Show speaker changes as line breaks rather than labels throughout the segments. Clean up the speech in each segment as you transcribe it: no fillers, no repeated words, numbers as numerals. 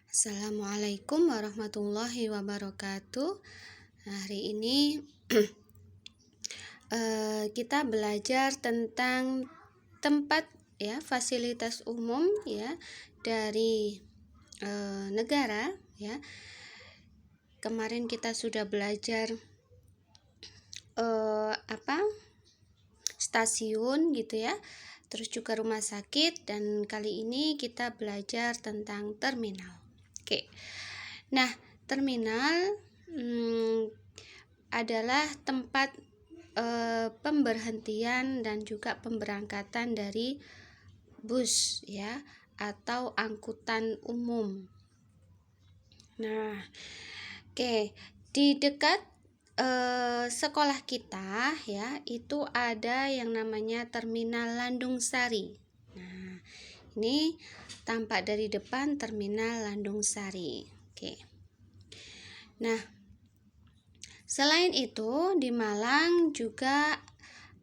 Assalamualaikum warahmatullahi wabarakatuh. Hari ini kita belajar tentang tempat fasilitas umum dari negara ya. Kemarin kita sudah belajar stasiun gitu ya. Terus juga rumah sakit, dan kali ini kita belajar tentang terminal. Oke. Nah, terminal adalah tempat pemberhentian dan juga pemberangkatan dari bus ya, atau angkutan umum. Nah, oke, di dekat sekolah kita ya, itu ada yang namanya Terminal Landung Sari. Nah, ini tampak dari depan Terminal Landung Sari. Oke. Nah, selain itu di Malang juga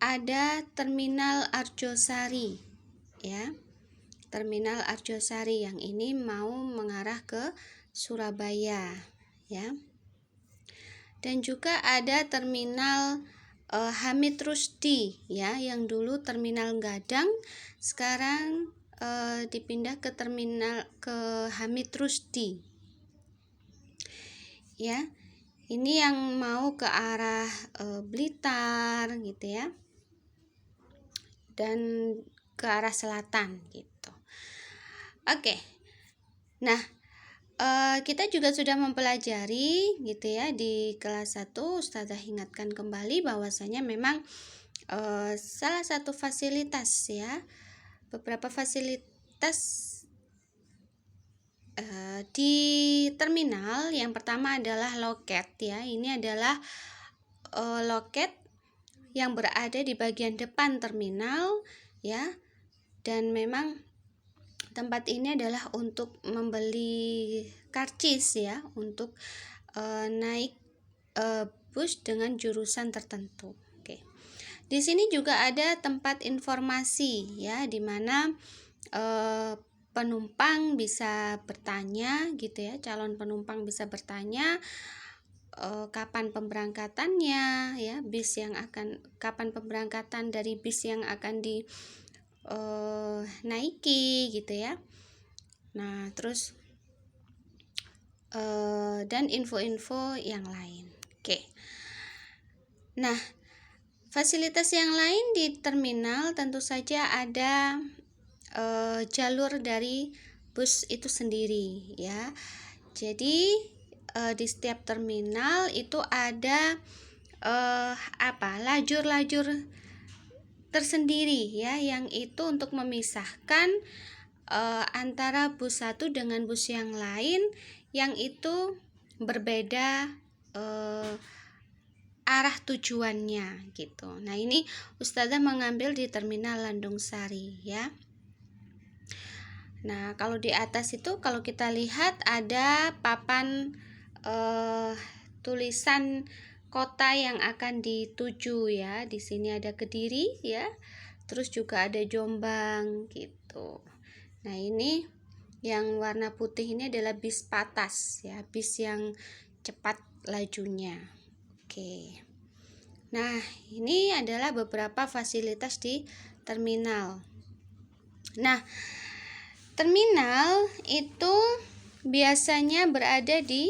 ada Terminal Arjosari ya. Terminal Arjosari yang ini mau mengarah ke Surabaya ya. Dan juga ada Terminal Hamid Rusdi ya, yang dulu Terminal Gadang, sekarang dipindah ke Terminal ke Hamid Rusdi ya. Ini yang mau ke arah Blitar gitu ya, dan ke arah selatan gitu. Oke. Nah, kita juga sudah mempelajari gitu ya di kelas 1. Ustazah ingatkan kembali bahwasanya memang salah satu fasilitas ya, beberapa fasilitas di terminal. Yang pertama adalah loket ya. Ini adalah loket yang berada di bagian depan terminal ya, dan memang tempat ini adalah untuk membeli karcis ya, untuk naik bus dengan jurusan tertentu. Oke. Di sini juga ada tempat informasi ya, di mana penumpang bisa bertanya gitu ya, calon penumpang bisa bertanya kapan pemberangkatannya ya, bis yang akan, kapan pemberangkatan dari bis yang akan di naiki gitu ya. Nah, terus dan info-info yang lain. Oke. Nah, fasilitas yang lain di terminal tentu saja ada jalur dari bus itu sendiri ya. Jadi di setiap terminal itu ada lajur-lajur tersendiri ya, yang itu untuk memisahkan antara bus satu dengan bus yang lain, yang itu berbeda arah tujuannya gitu. Nah, ini Ustazah mengambil di Terminal Landung Sari ya. Nah, kalau di atas itu kalau kita lihat ada papan tulisan kota yang akan dituju ya. Di sini ada Kediri ya. Terus juga ada Jombang gitu. Nah, ini yang warna putih ini adalah bis patas ya, bis yang cepat lajunya. Oke. Nah, ini adalah beberapa fasilitas di terminal. Nah, terminal itu biasanya berada di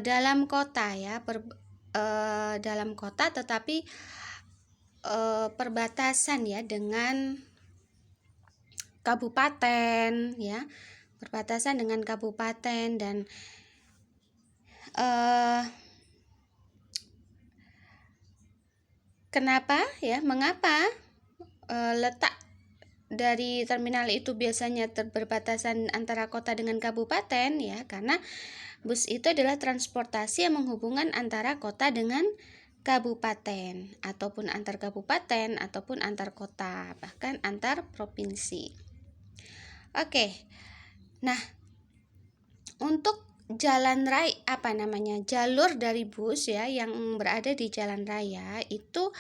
dalam kota ya, dalam kota, tetapi perbatasan ya dengan kabupaten ya, perbatasan dengan kabupaten. Dan mengapa letak dari terminal itu biasanya berbatasan antara kota dengan kabupaten ya, karena bus itu adalah transportasi yang menghubungkan antara kota dengan kabupaten, ataupun antar kabupaten, ataupun antar kota, bahkan antar provinsi. Oke. Nah, untuk jalan raya jalur dari bus ya yang berada di jalan raya itu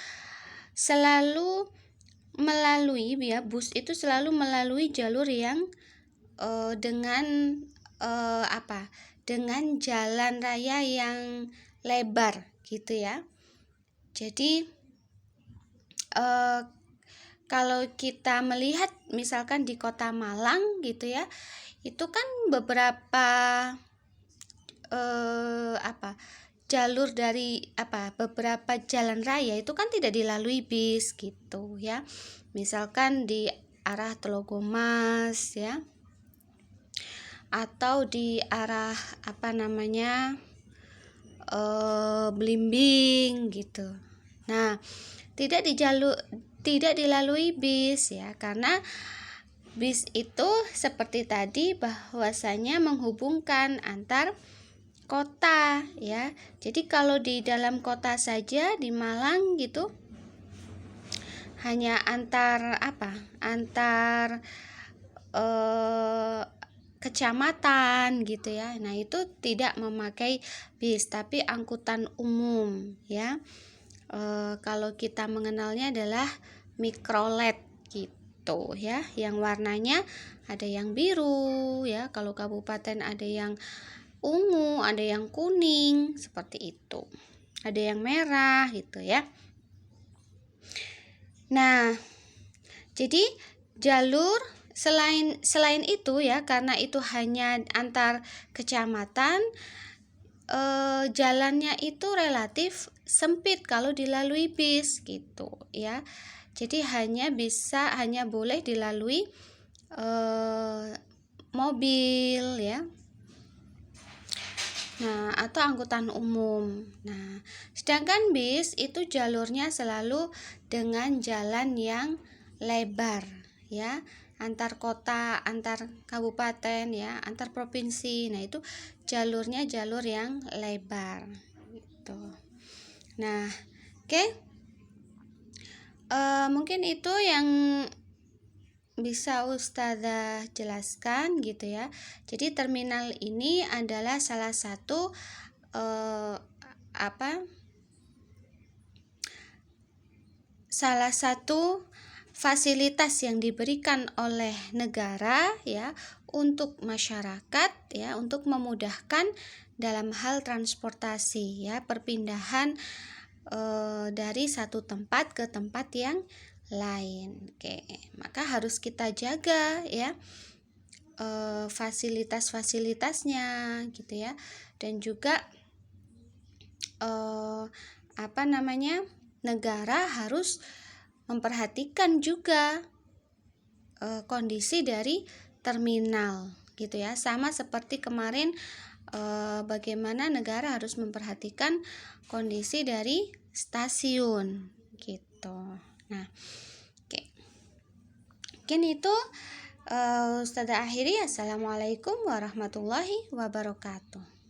selalu melalui ya, bus itu selalu melalui jalur yang dengan dengan jalan raya yang lebar gitu ya. Jadi kalau kita melihat misalkan di Kota Malang gitu ya, itu kan beberapa jalur dari beberapa jalan raya itu kan tidak dilalui bis gitu ya. Misalkan di arah Telogomas ya, atau di arah Blimbing gitu. Nah, tidak dilalui bis ya, karena bis itu seperti tadi bahwasanya menghubungkan antar kota ya. Jadi kalau di dalam kota saja di Malang gitu hanya antar kecamatan gitu ya. Nah, itu tidak memakai bis tapi angkutan umum ya. Kalau kita mengenalnya adalah mikrolet gitu ya, yang warnanya ada yang biru ya, kalau kabupaten ada yang ungu, ada yang kuning seperti itu, ada yang merah gitu ya. Nah, jadi jalur selain itu ya, karena itu hanya antar kecamatan, jalannya itu relatif sempit kalau dilalui bis gitu ya. Jadi hanya boleh dilalui mobil ya. Nah, atau angkutan umum. Nah, sedangkan bis itu jalurnya selalu dengan jalan yang lebar ya, antar kota, antar kabupaten ya, antar provinsi. Nah, itu jalurnya jalur yang lebar gitu. Nah, oke. Mungkin itu yang bisa Ustazah jelaskan gitu ya. Jadi terminal ini adalah salah satu fasilitas yang diberikan oleh negara ya untuk masyarakat ya, untuk memudahkan dalam hal transportasi ya, perpindahan dari satu tempat ke tempat yang lain. Oke, maka harus kita jaga ya fasilitas-fasilitasnya gitu ya, dan juga negara harus memperhatikan juga kondisi dari terminal gitu ya, sama seperti kemarin bagaimana negara harus memperhatikan kondisi dari stasiun gitu. Nah, oke. Mungkin itu Ustazah akhiri. Assalamualaikum warahmatullahi wabarakatuh.